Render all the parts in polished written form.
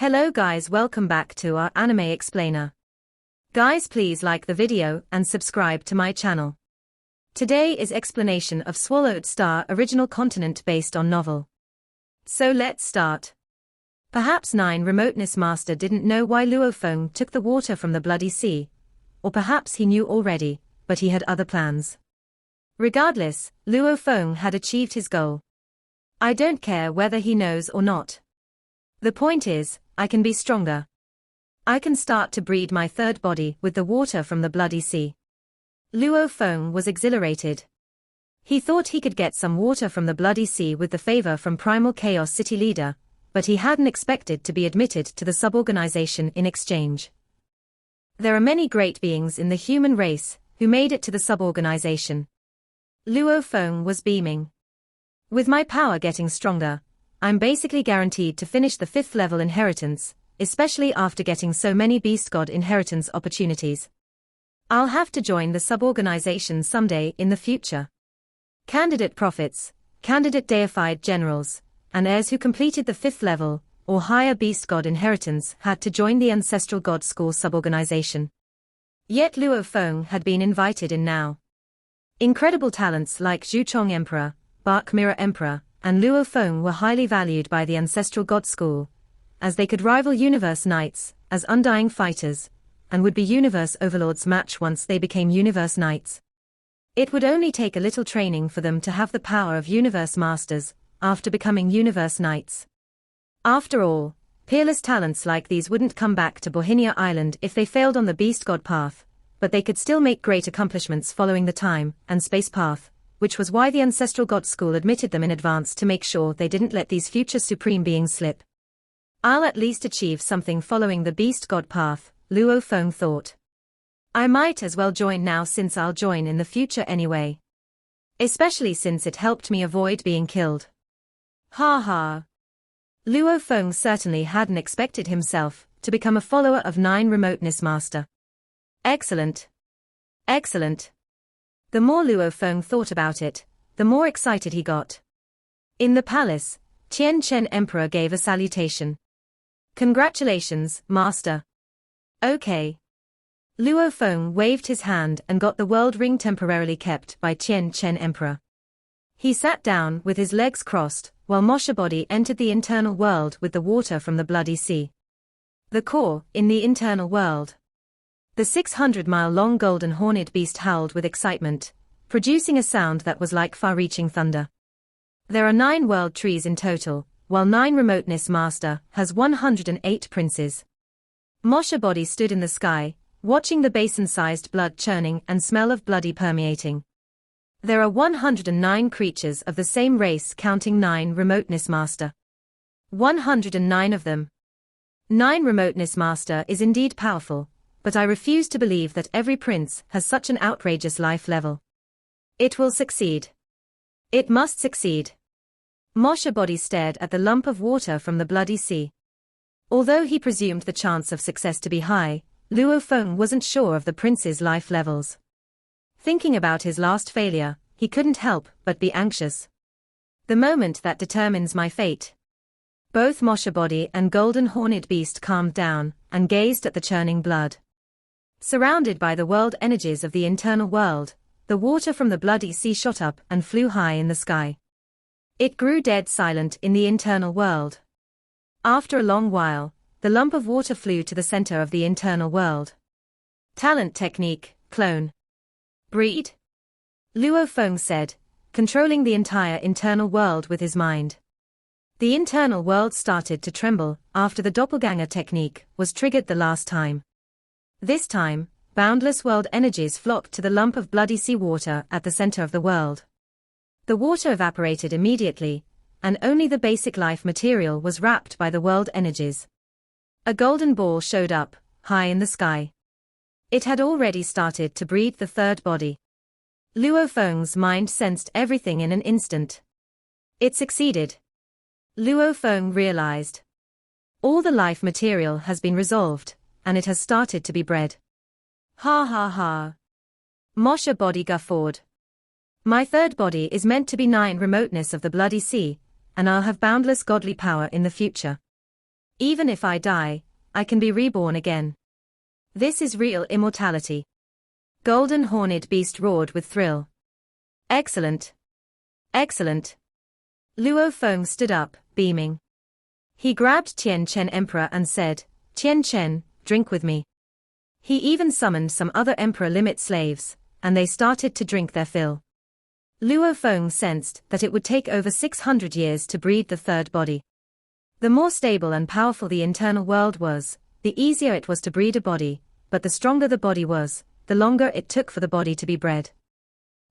Hello guys, welcome back to our anime explainer. Guys, please like the video and subscribe to my channel. Today is explanation of Swallowed Star original continent based on novel. So let's start. Perhaps 9 Remoteness Master didn't know why Luo Feng took the water from the Bloody Sea. Or perhaps he knew already, but he had other plans. Regardless, Luo Feng had achieved his goal. I don't care whether he knows or not. The point is, I can be stronger. I can start to breed my third body with the water from the Bloody Sea. Luo Feng was exhilarated. He thought he could get some water from the Bloody Sea with the favor from Primal Chaos City leader, but he hadn't expected to be admitted to the suborganization in exchange. There are many great beings in the human race who made it to the suborganization. Luo Feng was beaming. With my power getting stronger, I'm basically guaranteed to finish the 5th level inheritance, especially after getting so many Beast God inheritance opportunities. I'll have to join the suborganization someday in the future. Candidate prophets, candidate deified generals, and heirs who completed the 5th level or higher Beast God inheritance had to join the Ancestral God School suborganization. Yet Luo Feng had been invited in now. Incredible talents like Zhuchong Emperor, Bark Mirror Emperor, and Luo Feng were highly valued by the Ancestral God School, as they could rival Universe Knights as undying fighters, and would be Universe Overlords match once they became Universe Knights. It would only take a little training for them to have the power of Universe Masters after becoming Universe Knights. After all, peerless talents like these wouldn't come back to Bohinia Island if they failed on the Beast God path, but they could still make great accomplishments following the time and space path, which was why the Ancestral God School admitted them in advance to make sure they didn't let these future supreme beings slip. I'll at least achieve something following the Beast God path, Luo Feng thought. I might as well join now since I'll join in the future anyway. Especially since it helped me avoid being killed. Ha ha. Luo Feng certainly hadn't expected himself to become a follower of 9 Remoteness Master. Excellent. Excellent. The more Luo Feng thought about it, the more excited he got. In the palace, Tian Chen Emperor gave a salutation. Congratulations, Master. Okay. Luo Feng waved his hand and got the world ring temporarily kept by Tian Chen Emperor. He sat down with his legs crossed, while Mosha Body entered the internal world with the water from the Bloody Sea. The core, in the internal world. The 600-mile-long golden horned beast howled with excitement, producing a sound that was like far-reaching thunder. There are 9 world trees in total, while 9 Remoteness Master has 108 princes. Mosha Body stood in the sky, watching the basin-sized blood churning and smell of bloody permeating. There are 109 creatures of the same race counting 9 Remoteness Master. 109 of them. 9 Remoteness Master is indeed powerful, but I refuse to believe that every prince has such an outrageous life level. It will succeed. It must succeed. Mosha Body stared at the lump of water from the Bloody Sea. Although he presumed the chance of success to be high, Luo Feng wasn't sure of the prince's life levels. Thinking about his last failure, he couldn't help but be anxious. The moment that determines my fate. Both Mosha Body and Golden Horned Beast calmed down and gazed at the churning blood. Surrounded by the world energies of the internal world, the water from the Bloody Sea shot up and flew high in the sky. It grew dead silent in the internal world. After a long while, the lump of water flew to the center of the internal world. Talent technique, clone. Breed? Luo Feng said, controlling the entire internal world with his mind. The internal world started to tremble after the doppelganger technique was triggered the last time. This time, boundless world energies flocked to the lump of bloody seawater at the center of the world. The water evaporated immediately, and only the basic life material was wrapped by the world energies. A golden ball showed up, high in the sky. It had already started to breathe the third body. Luo Feng's mind sensed everything in an instant. It succeeded. Luo Feng realized. All the life material has been resolved, and it has started to be bred. Ha ha ha. Mosha Body guffawed. My third body is meant to be 9 remoteness of the Bloody Sea, and I'll have boundless godly power in the future. Even if I die, I can be reborn again. This is real immortality. Golden Horned Beast roared with thrill. Excellent. Excellent. Luo Feng stood up, beaming. He grabbed Tian Chen Emperor and said, Tian Chen, drink with me. He even summoned some other Emperor limit slaves, and they started to drink their fill. Luo Feng sensed that it would take over 600 years to breed the third body. The more stable and powerful the internal world was, the easier it was to breed a body, but the stronger the body was, the longer it took for the body to be bred.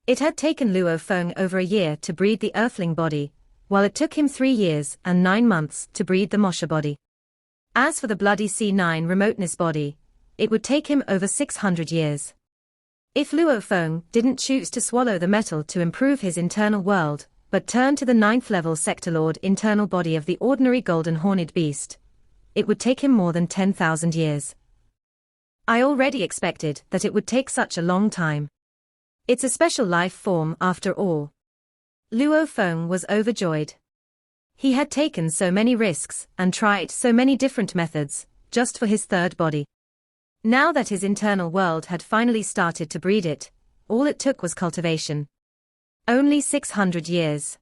It had taken Luo Feng over a year to breed the Earthling body, while it took him 3 years and 9 months to breed the Mosha body. As for the bloody C9 remoteness body, it would take him over 600 years. If Luo Feng didn't choose to swallow the metal to improve his internal world, but turn to the 9th level Sector Lord internal body of the ordinary Golden Horned Beast, it would take him more than 10,000 years. I already expected that it would take such a long time. It's a special life form after all. Luo Feng was overjoyed. He had taken so many risks and tried so many different methods, just for his third body. Now that his internal world had finally started to breed it, all it took was cultivation. Only 600 years.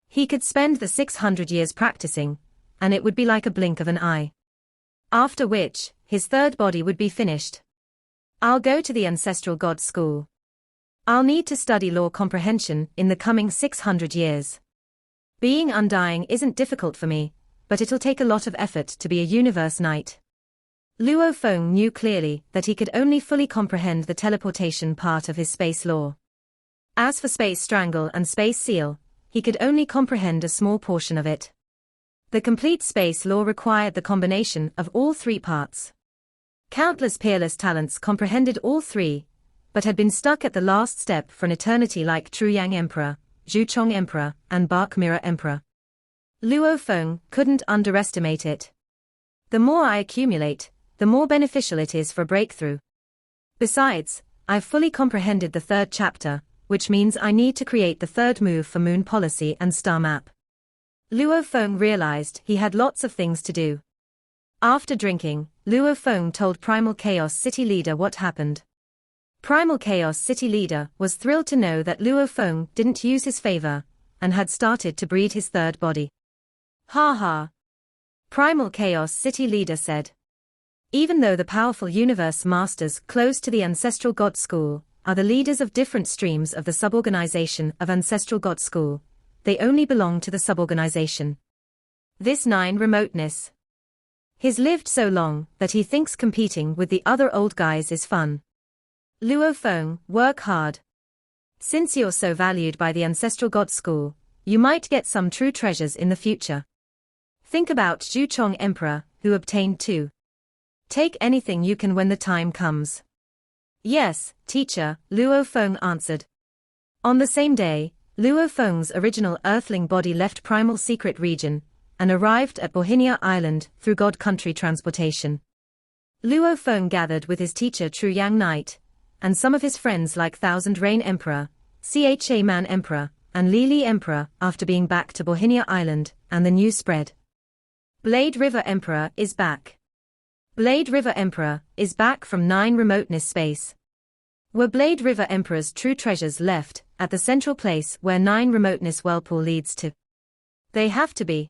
He could spend the 600 years practicing, and it would be like a blink of an eye. After which, his third body would be finished. I'll go to the Ancestral God School. I'll need to study law comprehension in the coming 600 years. Being undying isn't difficult for me, but it'll take a lot of effort to be a universe knight. Luo Feng knew clearly that he could only fully comprehend the teleportation part of his space law. As for space strangle and space seal, he could only comprehend a small portion of it. The complete space law required the combination of all 3 parts. Countless peerless talents comprehended all 3, but had been stuck at the last step for an eternity like Truyang Emperor, Zhuchong Emperor, and Bark Mirror Emperor. Luo Feng couldn't underestimate it. The more I accumulate, the more beneficial it is for breakthrough. Besides, I've fully comprehended the 3rd chapter, which means I need to create the 3rd move for moon policy and star map. Luo Feng realized he had lots of things to do. After drinking, Luo Feng told Primal Chaos City Leader what happened. Primal Chaos City Leader was thrilled to know that Luo Feng didn't use his favor, and had started to breed his third body. Ha ha. Primal Chaos City Leader said. Even though the powerful universe masters close to the Ancestral God School are the leaders of different streams of the suborganization of Ancestral God School, they only belong to the suborganization. This 9 remoteness. He's lived so long that he thinks competing with the other old guys is fun. Luo Feng, work hard. Since you're so valued by the Ancestral God School, you might get some true treasures in the future. Think about Zhuchong Emperor, who obtained 2. Take anything you can when the time comes. Yes, teacher, Luo Feng answered. On the same day, Luo Feng's original Earthling body left Primal Secret Region, and arrived at Bohinia Island through God Country transportation. Luo Feng gathered with his teacher Truyang Knight, and some of his friends like Thousand Rain Emperor, Cha Man Emperor, and Li Emperor after being back to Bohinia Island, and the news spread. Blade River Emperor is back. Blade River Emperor is back from 9 remoteness space. Were Blade River Emperor's true treasures left at the central place where 9 remoteness whirlpool leads to? They have to be.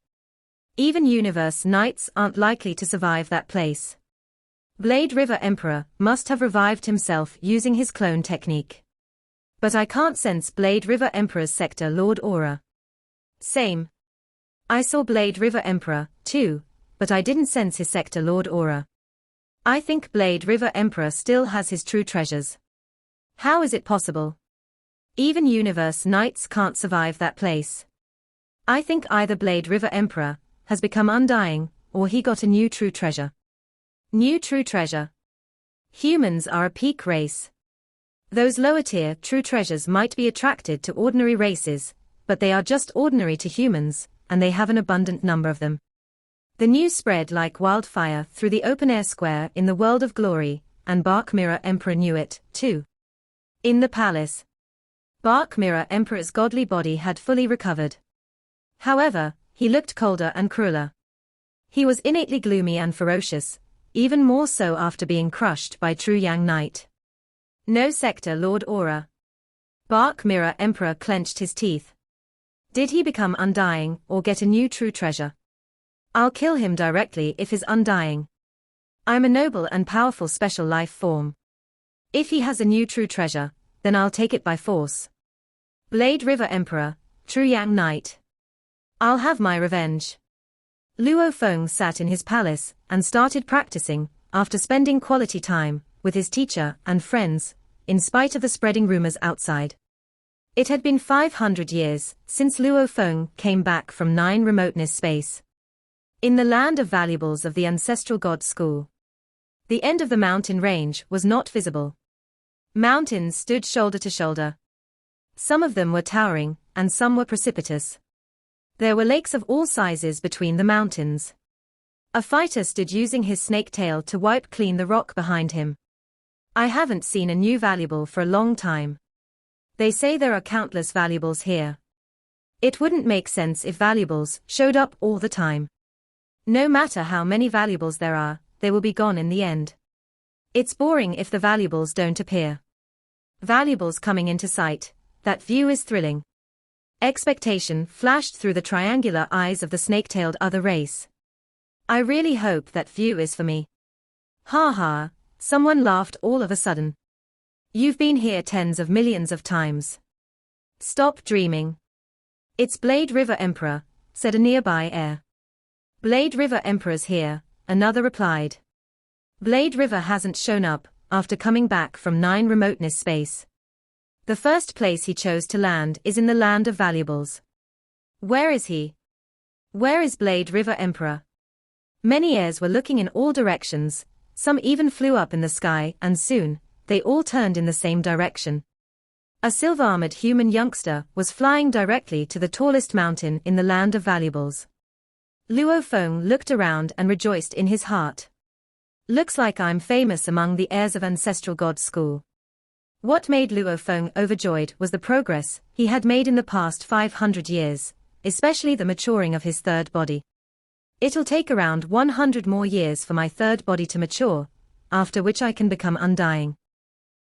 Even universe knights aren't likely to survive that place. Blade River Emperor must have revived himself using his clone technique. But I can't sense Blade River Emperor's Sector Lord aura. Same. I saw Blade River Emperor, too, but I didn't sense his Sector Lord aura. I think Blade River Emperor still has his true treasures. How is it possible? Even universe knights can't survive that place. I think either Blade River Emperor has become undying, or he got a new true treasure. New true treasure. Humans are a peak race. Those lower-tier true treasures might be attracted to ordinary races, but they are just ordinary to humans, and they have an abundant number of them. The news spread like wildfire through the open-air square in the world of glory, and Bark Mirror Emperor knew it, too. In the palace, Bark Mirror Emperor's godly body had fully recovered. However, he looked colder and crueler. He was innately gloomy and ferocious, even more so after being crushed by True Yang Knight. No sector, Lord Aura. Bark Mirror Emperor clenched his teeth. Did he become undying or get a new true treasure? I'll kill him directly if he's undying. I'm a noble and powerful special life form. If he has a new true treasure, then I'll take it by force. Blade River Emperor, True Yang Knight. I'll have my revenge. Luo Feng sat in his palace and started practicing, after spending quality time with his teacher and friends, in spite of the spreading rumors outside. It had been 500 years since Luo Feng came back from 9 remoteness space. In the land of valuables of the ancestral god school, the end of the mountain range was not visible. Mountains stood shoulder to shoulder. Some of them were towering, and some were precipitous. There were lakes of all sizes between the mountains. A fighter stood using his snake tail to wipe clean the rock behind him. I haven't seen a new valuable for a long time. They say there are countless valuables here. It wouldn't make sense if valuables showed up all the time. No matter how many valuables there are, they will be gone in the end. It's boring if the valuables don't appear. Valuables coming into sight, that view is thrilling. Expectation flashed through the triangular eyes of the snake-tailed other race. I really hope that view is for me. Ha ha, someone laughed all of a sudden. You've been here tens of millions of times. Stop dreaming. It's Blade River Emperor, said a nearby heir. Blade River Emperor's here, another replied. Blade River hasn't shown up, after coming back from 9 remoteness space. The first place he chose to land is in the land of valuables. Where is he? Where is Blade River Emperor? Many heirs were looking in all directions, some even flew up in the sky, and soon, they all turned in the same direction. A silver-armored human youngster was flying directly to the tallest mountain in the land of valuables. Luo Feng looked around and rejoiced in his heart. Looks like I'm famous among the heirs of ancestral god school. What made Luo Feng overjoyed was the progress he had made in the past 500 years, especially the maturing of his third body. It'll take around 100 more years for my third body to mature, after which I can become undying.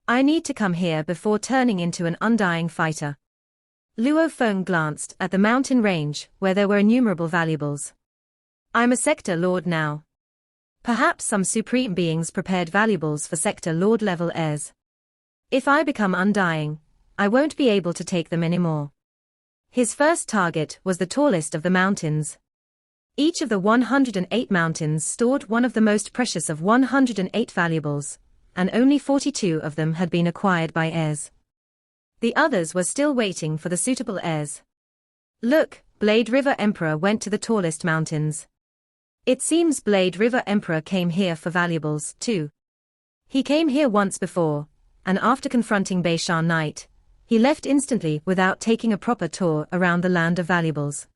I need to come here before turning into an undying fighter. Luo Feng glanced at the mountain range where there were innumerable valuables. I'm a sector lord now. Perhaps some supreme beings prepared valuables for sector lord level heirs. If I become undying, I won't be able to take them anymore. His first target was the tallest of the mountains. Each of the 108 mountains stored one of the most precious of 108 valuables, and only 42 of them had been acquired by heirs. The others were still waiting for the suitable heirs. Look, Blade River Emperor went to the tallest mountains. It seems Blade River Emperor came here for valuables, too. He came here once before, and after confronting Beishan Knight, he left instantly without taking a proper tour around the land of valuables.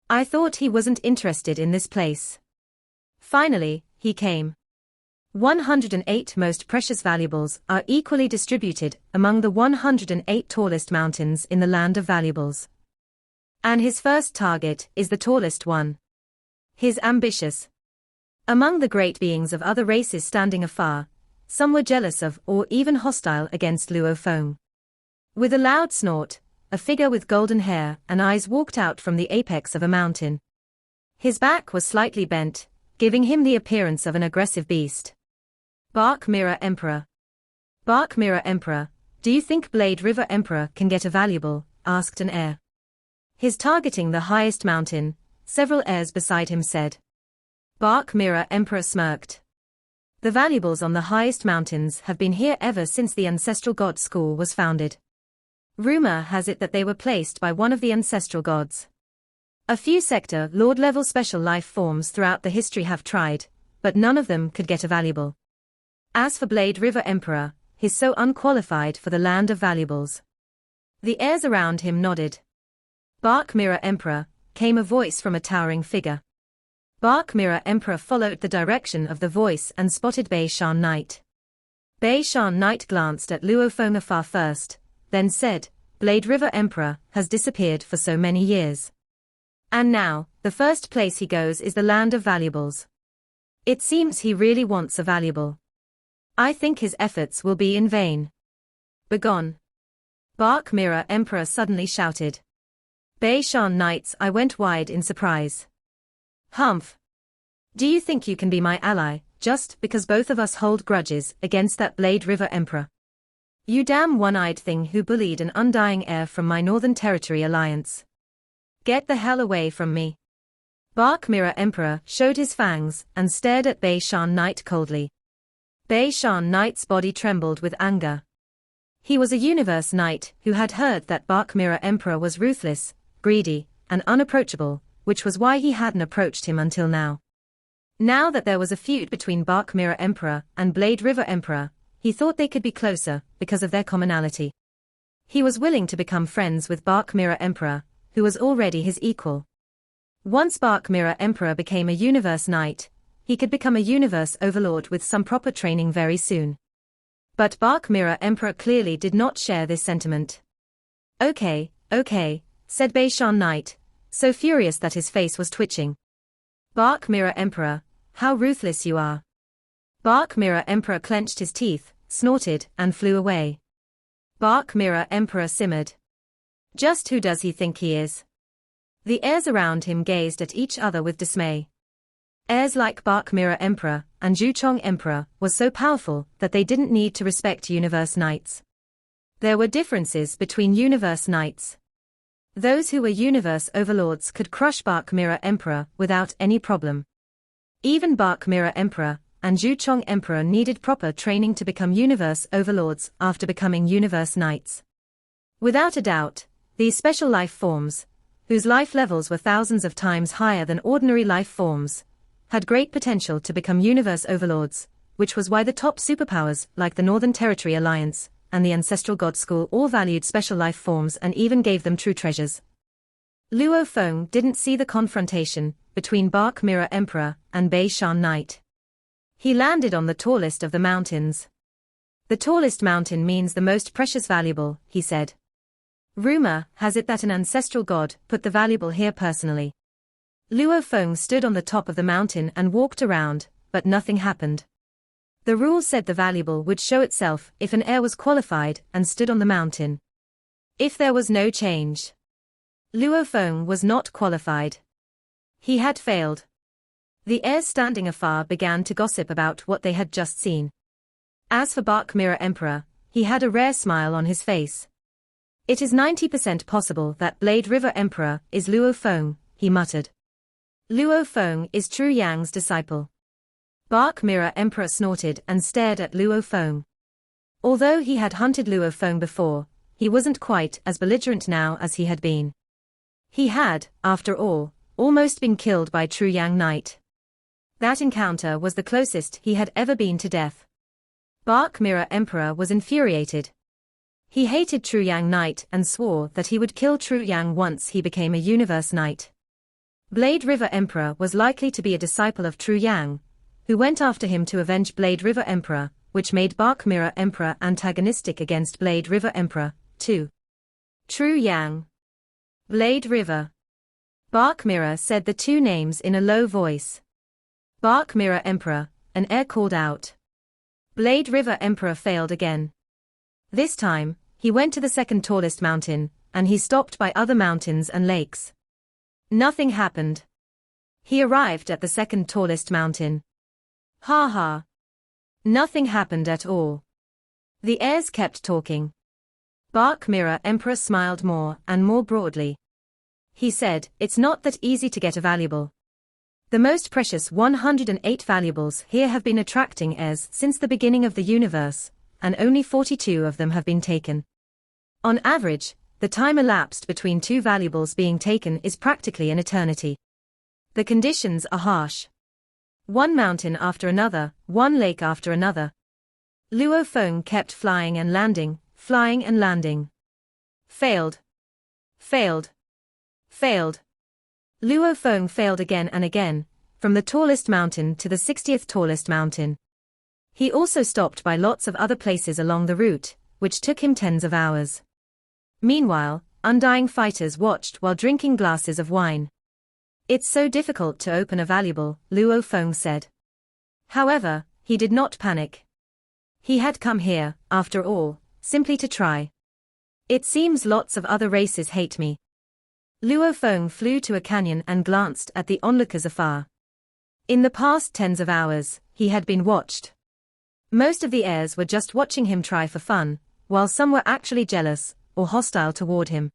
I thought he wasn't interested in this place. Finally, he came. 108 most precious valuables are equally distributed among the 108 tallest mountains in the land of valuables. And his first target is the tallest one. He's ambitious. Among the great beings of other races standing afar, some were jealous of or even hostile against Luo Feng. With a loud snort, a figure with golden hair and eyes walked out from the apex of a mountain. His back was slightly bent, giving him the appearance of an aggressive beast. Bark Mirror Emperor. Bark Mirror Emperor, do you think Blade River Emperor can get a valuable? Asked an heir. He's targeting the highest mountain, several heirs beside him said. Bark Mirror Emperor smirked. The valuables on the highest mountains have been here ever since the ancestral god school was founded. Rumor has it that they were placed by one of the ancestral gods. A few sector lord-level special life forms throughout the history have tried, but none of them could get a valuable. As for Blade River Emperor, he's so unqualified for the land of valuables. The heirs around him nodded. Bark Mirror Emperor, came a voice from a towering figure. Bark Mirror Emperor followed the direction of the voice and spotted Beishan Knight. Beishan Knight glanced at Luo Feng afar first, then said, Blade River Emperor has disappeared for so many years. And now, the first place he goes is the land of valuables. It seems he really wants a valuable. I think his efforts will be in vain. Begone! Bark Mirror Emperor suddenly shouted. Bei Shan Knights, I went wide in surprise. Humph! Do you think you can be my ally, just because both of us hold grudges against that Blade River Emperor? You damn one-eyed thing who bullied an undying heir from my Northern Territory alliance. Get the hell away from me. Bark Mirror Emperor showed his fangs and stared at Bei Shan Knight coldly. Bei Shan Knight's body trembled with anger. He was a Universe Knight who had heard that Bark Mirror Emperor was ruthless, greedy, and unapproachable, which was why he hadn't approached him until now. Now that there was a feud between Bark Mirror Emperor and Blade River Emperor, he thought they could be closer because of their commonality. He was willing to become friends with Bark Mirror Emperor, who was already his equal. Once Bark Mirror Emperor became a Universe Knight, he could become a Universe Overlord with some proper training very soon. But Bark Mirror Emperor clearly did not share this sentiment. Okay, said Bei Shan Knight, so furious that his face was twitching. Bark Mirror Emperor, how ruthless you are. Bark Mirror Emperor clenched his teeth, snorted, and flew away. Bark Mirror Emperor simmered. Just who does he think he is? The heirs around him gazed at each other with dismay. Heirs like Bark Mirror Emperor and Zhuchong Emperor was so powerful that they didn't need to respect Universe Knights. There were differences between Universe Knights. Those who were Universe Overlords could crush Bark Mirror Emperor without any problem. Even Bark Mirror Emperor and Zhuchong Emperor needed proper training to become Universe Overlords after becoming Universe Knights. Without a doubt, these special life forms, whose life levels were thousands of times higher than ordinary life forms, had great potential to become Universe Overlords, which was why the top superpowers like the Northern Territory Alliance and the Ancestral God School all valued special life forms and even gave them true treasures. Luo Feng didn't see the confrontation between Bark Mirror Emperor and Bei Shan Knight. He landed on the tallest of the mountains. The tallest mountain means the most precious valuable, he said. Rumor has it that an ancestral god put the valuable here personally. Luo Feng stood on the top of the mountain and walked around, but nothing happened. The rule said the valuable would show itself if an heir was qualified and stood on the mountain. If there was no change. Luo Feng was not qualified. He had failed. The heirs standing afar began to gossip about what they had just seen. As for Bark Mirror Emperor, he had a rare smile on his face. It is 90% possible that Blade River Emperor is Luo Feng, he muttered. Luo Feng is True Yang's disciple. Bark Mirror Emperor snorted and stared at Luo Feng. Although he had hunted Luo Feng before, he wasn't quite as belligerent now as he had been. He had, after all, almost been killed by True Yang Knight. That encounter was the closest he had ever been to death. Bark Mirror Emperor was infuriated. He hated True Yang Knight and swore that he would kill True Yang once he became a Universe Knight. Blade River Emperor was likely to be a disciple of True Yang, who went after him to avenge Blade River Emperor, which made Bark Mirror Emperor antagonistic against Blade River Emperor, too. True Yang. Blade River. Bark Mirror said the two names in a low voice. Bark Mirror Emperor, an heir called out. Blade River Emperor failed again. This time, he went to the second tallest mountain, and he stopped by other mountains and lakes. Nothing happened. He arrived at the second tallest mountain. Ha ha. Nothing happened at all. The heirs kept talking. Bark Mirror Emperor smiled more and more broadly. He said, it's not that easy to get a valuable. The most precious 108 valuables here have been attracting heirs since the beginning of the universe, and only 42 of them have been taken. On average, the time elapsed between two valuables being taken is practically an eternity. The conditions are harsh. One mountain after another, one lake after another. Luo Feng kept flying and landing, flying and landing. Failed. Failed. Failed. Luo Feng failed again and again, from the tallest mountain to the 60th tallest mountain. He also stopped by lots of other places along the route, which took him tens of hours. Meanwhile, undying fighters watched while drinking glasses of wine. It's so difficult to open a valuable, Luo Feng said. However, he did not panic. He had come here, after all, simply to try. It seems lots of other races hate me. Luo Feng flew to a canyon and glanced at the onlookers afar. In the past tens of hours, he had been watched. Most of the heirs were just watching him try for fun, while some were actually jealous, or hostile toward him.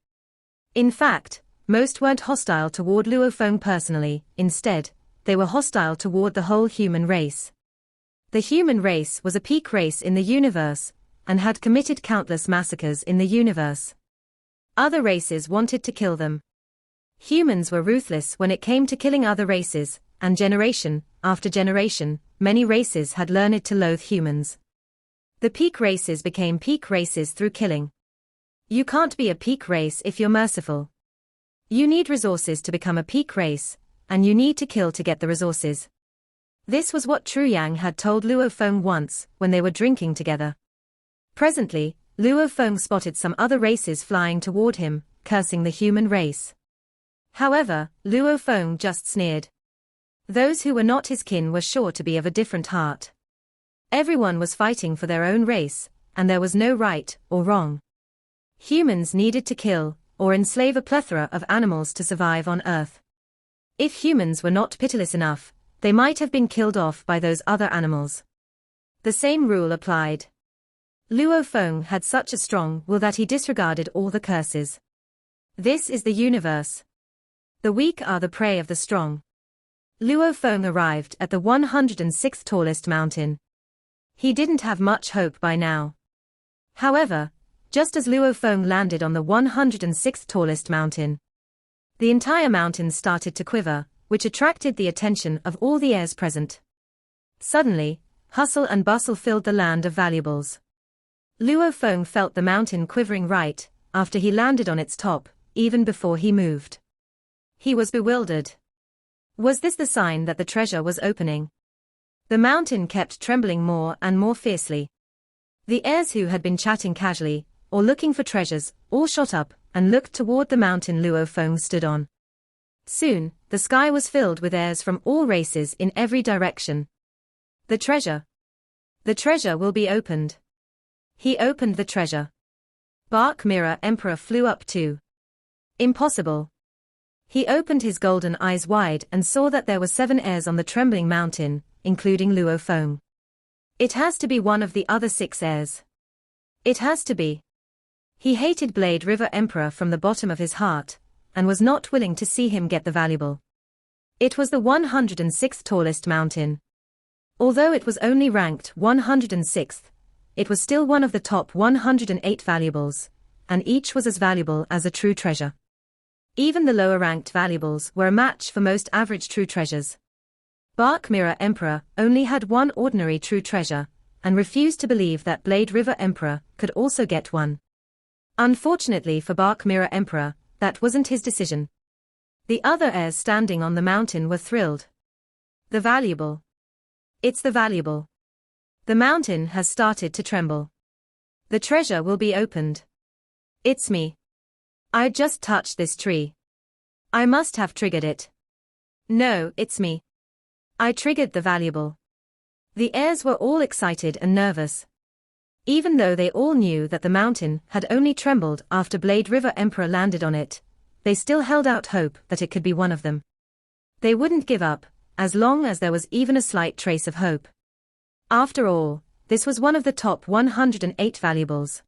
In fact, most weren't hostile toward Luo Feng personally, instead, they were hostile toward the whole human race. The human race was a peak race in the universe, and had committed countless massacres in the universe. Other races wanted to kill them. Humans were ruthless when it came to killing other races, and generation after generation, many races had learned to loathe humans. The peak races became peak races through killing. You can't be a peak race if you're merciful. You need resources to become a peak race, and you need to kill to get the resources. This was what Tru Yang had told Luo Feng once, when they were drinking together. Presently, Luo Feng spotted some other races flying toward him, cursing the human race. However, Luo Feng just sneered. Those who were not his kin were sure to be of a different heart. Everyone was fighting for their own race, and there was no right or wrong. Humans needed to kill, or enslave a plethora of animals to survive on Earth. If humans were not pitiless enough, they might have been killed off by those other animals. The same rule applied. Luo Feng had such a strong will that he disregarded all the curses. This is the universe. The weak are the prey of the strong. Luo Feng arrived at the 106th tallest mountain. He didn't have much hope by now. However, just as Luo Feng landed on the 106th tallest mountain, the entire mountain started to quiver, which attracted the attention of all the heirs present. Suddenly, hustle and bustle filled the land of valuables. Luo Feng felt the mountain quivering right after he landed on its top, even before he moved. He was bewildered. Was this the sign that the treasure was opening? The mountain kept trembling more and more fiercely. The heirs who had been chatting casually, or looking for treasures, all shot up and looked toward the mountain Luo Feng stood on. Soon, the sky was filled with heirs from all races in every direction. The treasure. The treasure will be opened. He opened the treasure. Bark Mirror Emperor flew up too. Impossible. He opened his golden eyes wide and saw that there were 7 heirs on the trembling mountain, including Luo Feng. It has to be one of the other 6 heirs. It has to be. He hated Blade River Emperor from the bottom of his heart, and was not willing to see him get the valuable. It was the 106th tallest mountain. Although it was only ranked 106th, it was still one of the top 108 valuables, and each was as valuable as a true treasure. Even the lower-ranked valuables were a match for most average true treasures. Bark Mirror Emperor only had one ordinary true treasure, and refused to believe that Blade River Emperor could also get one. Unfortunately for Bark Mirror Emperor, that wasn't his decision. The other heirs standing on the mountain were thrilled. The valuable. It's the valuable. The mountain has started to tremble. The treasure will be opened. It's me. I just touched this tree. I must have triggered it. No, it's me. I triggered the valuable. The heirs were all excited and nervous. Even though they all knew that the mountain had only trembled after Blade River Emperor landed on it, they still held out hope that it could be one of them. They wouldn't give up, as long as there was even a slight trace of hope. After all, this was one of the top 108 valuables.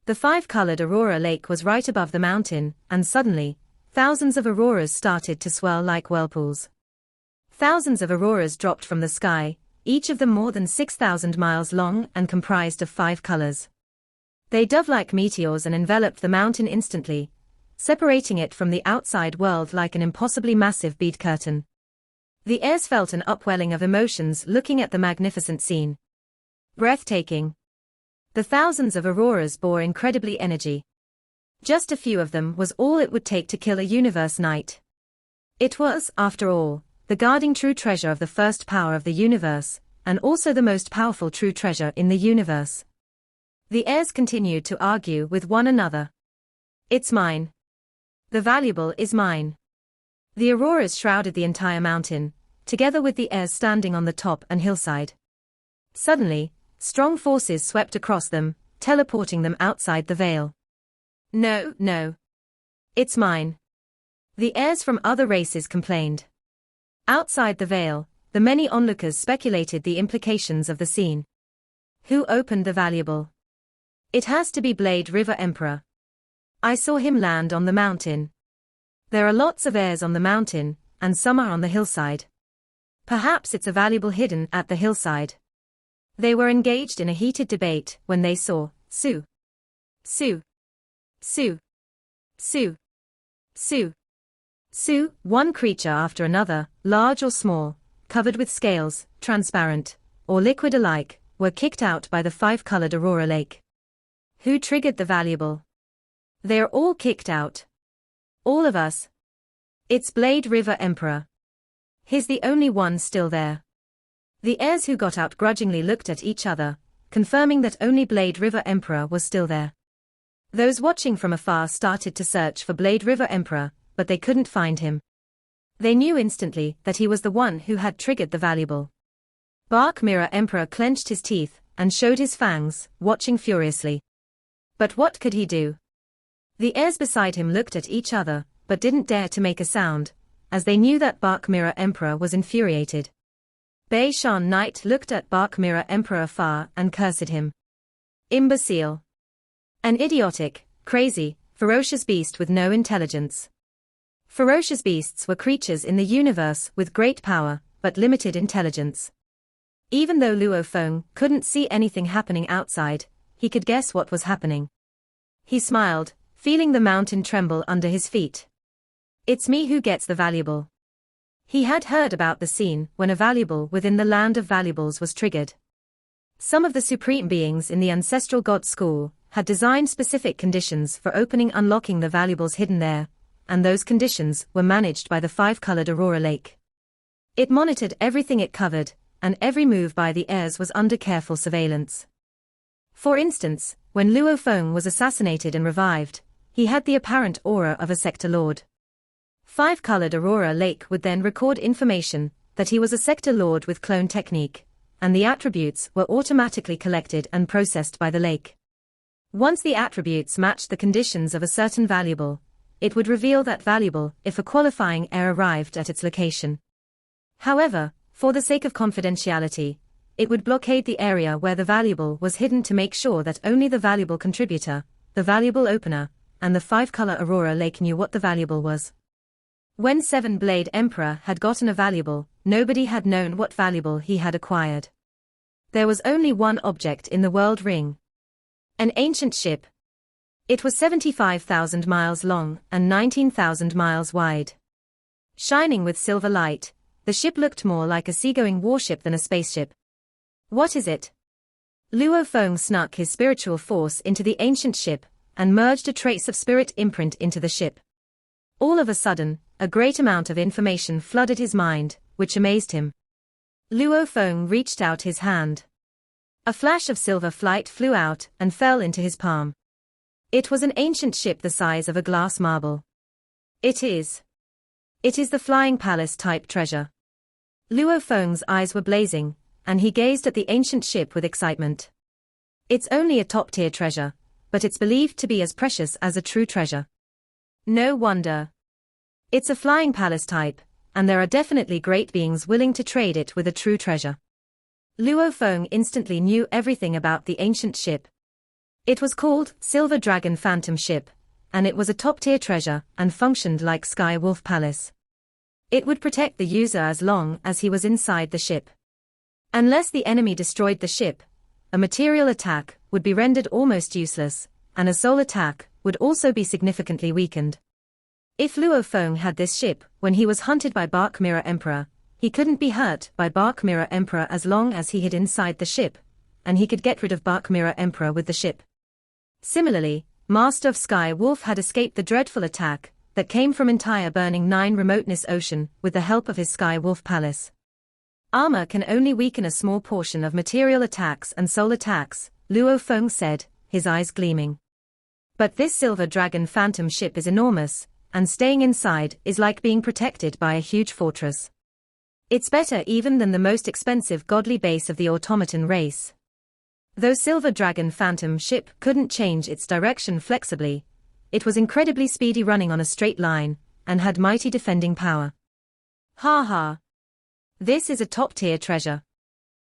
The 5-colored Aurora Lake was right above the mountain, and suddenly, thousands of auroras started to swirl like whirlpools. Thousands of auroras dropped from the sky, each of them more than 6,000 miles long and comprised of 5 colors. They dove like meteors and enveloped the mountain instantly, separating it from the outside world like an impossibly massive bead curtain. The heirs felt an upwelling of emotions looking at the magnificent scene. Breathtaking. The thousands of auroras bore incredibly energy. Just a few of them was all it would take to kill a universe knight. It was, after all, the guarding true treasure of the first power of the universe, and also the most powerful true treasure in the universe. The heirs continued to argue with one another. It's mine. The valuable is mine. The auroras shrouded the entire mountain, together with the heirs standing on the top and hillside. Suddenly, strong forces swept across them, teleporting them outside the veil. No, no. It's mine. The heirs from other races complained. Outside the veil, the many onlookers speculated the implications of the scene. Who opened the valuable? It has to be Blade River Emperor. I saw him land on the mountain. There are lots of heirs on the mountain, and some are on the hillside. Perhaps it's a valuable hidden at the hillside. They were engaged in a heated debate when they saw Sue. Sue. Sue. Sue. Sue. Sue, one creature after another, large or small, covered with scales, transparent, or liquid alike, were kicked out by the five-colored Aurora Lake. Who triggered the valuable? They are all kicked out. All of us. It's Blade River Emperor. He's the only one still there. The heirs who got out grudgingly looked at each other, confirming that only Blade River Emperor was still there. Those watching from afar started to search for Blade River Emperor, but they couldn't find him. They knew instantly that he was the one who had triggered the valuable. Bark Mirror Emperor clenched his teeth and showed his fangs, watching furiously. But what could he do? The heirs beside him looked at each other, but didn't dare to make a sound, as they knew that Bark Mirror Emperor was infuriated. Bei Shan Knight looked at Bark Mirror Emperor afar and cursed him. Imbecile. An idiotic, crazy, ferocious beast with no intelligence. Ferocious beasts were creatures in the universe with great power, but limited intelligence. Even though Luo Feng couldn't see anything happening outside, he could guess what was happening. He smiled, feeling the mountain tremble under his feet. It's me who gets the valuable. He had heard about the scene when a valuable within the land of valuables was triggered. Some of the supreme beings in the ancestral god school had designed specific conditions for unlocking the valuables hidden there, and those conditions were managed by the five-colored Aurora Lake. It monitored everything it covered, and every move by the heirs was under careful surveillance. For instance, when Luo Feng was assassinated and revived, he had the apparent aura of a sector lord. Five-colored Aurora Lake would then record information that he was a sector lord with clone technique, and the attributes were automatically collected and processed by the lake. Once the attributes matched the conditions of a certain valuable, it would reveal that valuable if a qualifying heir arrived at its location. However, for the sake of confidentiality, it would blockade the area where the valuable was hidden to make sure that only the valuable contributor, the valuable opener, and the five-color Aurora Lake knew what the valuable was. When Seven-Blade Emperor had gotten a valuable, nobody had known what valuable he had acquired. There was only one object in the world ring. An ancient ship. It was 75,000 miles long and 19,000 miles wide. Shining with silver light, the ship looked more like a seagoing warship than a spaceship. What is it? Luo Feng snuck his spiritual force into the ancient ship and merged a trace of spirit imprint into the ship. All of a sudden, a great amount of information flooded his mind, which amazed him. Luo Feng reached out his hand. A flash of silver flight flew out and fell into his palm. It was an ancient ship the size of a glass marble. It is the Flying Palace type treasure. Luo Feng's eyes were blazing, and he gazed at the ancient ship with excitement. It's only a top-tier treasure, but it's believed to be as precious as a true treasure. No wonder. It's a Flying Palace type, and there are definitely great beings willing to trade it with a true treasure. Luo Feng instantly knew everything about the ancient ship. It was called Silver Dragon Phantom Ship, and it was a top-tier treasure and functioned like Sky Wolf Palace. It would protect the user as long as he was inside the ship. Unless the enemy destroyed the ship, a material attack would be rendered almost useless, and a soul attack would also be significantly weakened. If Luo Feng had this ship when he was hunted by Bark Mirror Emperor, he couldn't be hurt by Bark Mirror Emperor as long as he hid inside the ship, and he could get rid of Bark Mirror Emperor with the ship. Similarly, Master of Sky Wolf had escaped the dreadful attack that came from entire burning 9 remoteness ocean with the help of his Sky Wolf Palace. Armor can only weaken a small portion of material attacks and soul attacks, Luo Feng said, his eyes gleaming. But this Silver Dragon Phantom Ship is enormous, and staying inside is like being protected by a huge fortress. It's better even than the most expensive godly base of the automaton race. Though Silver Dragon Phantom ship couldn't change its direction flexibly, it was incredibly speedy, running on a straight line, and had mighty defending power. Ha. This is a top-tier treasure.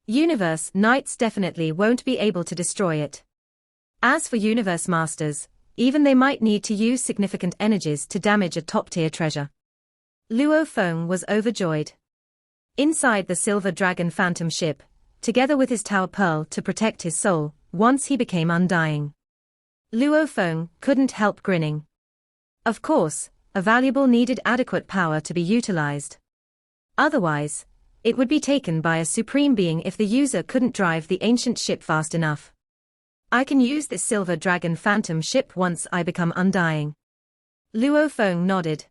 Universe Knights definitely won't be able to destroy it. As for Universe Masters, even they might need to use significant energies to damage a top-tier treasure. Luo Feng was overjoyed. Inside the Silver Dragon Phantom ship, together with his Tower Pearl to protect his soul, once he became undying. Luo Feng couldn't help grinning. Of course, a valuable needed adequate power to be utilized. Otherwise, it would be taken by a supreme being if the user couldn't drive the ancient ship fast enough. I can use this Silver Dragon Phantom ship once I become undying. Luo Feng nodded.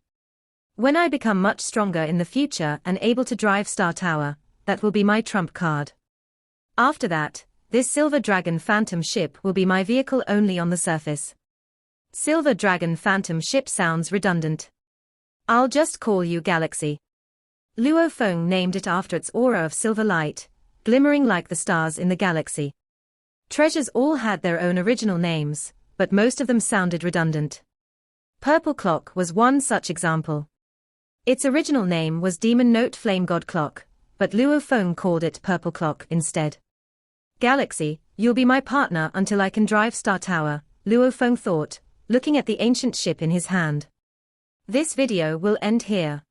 When I become much stronger in the future and able to drive Star Tower, that will be my trump card. After that, this Silver Dragon Phantom ship will be my vehicle only on the surface. Silver Dragon Phantom ship sounds redundant. I'll just call you Galaxy. Luo Feng named it after its aura of silver light, glimmering like the stars in the galaxy. Treasures all had their own original names, but most of them sounded redundant. Purple Clock was one such example. Its original name was Demon Note Flame God Clock, but Luo Feng called it Purple Clock instead. Galaxy, you'll be my partner until I can drive Star Tower, Luo Feng thought, looking at the ancient ship in his hand. This video will end here.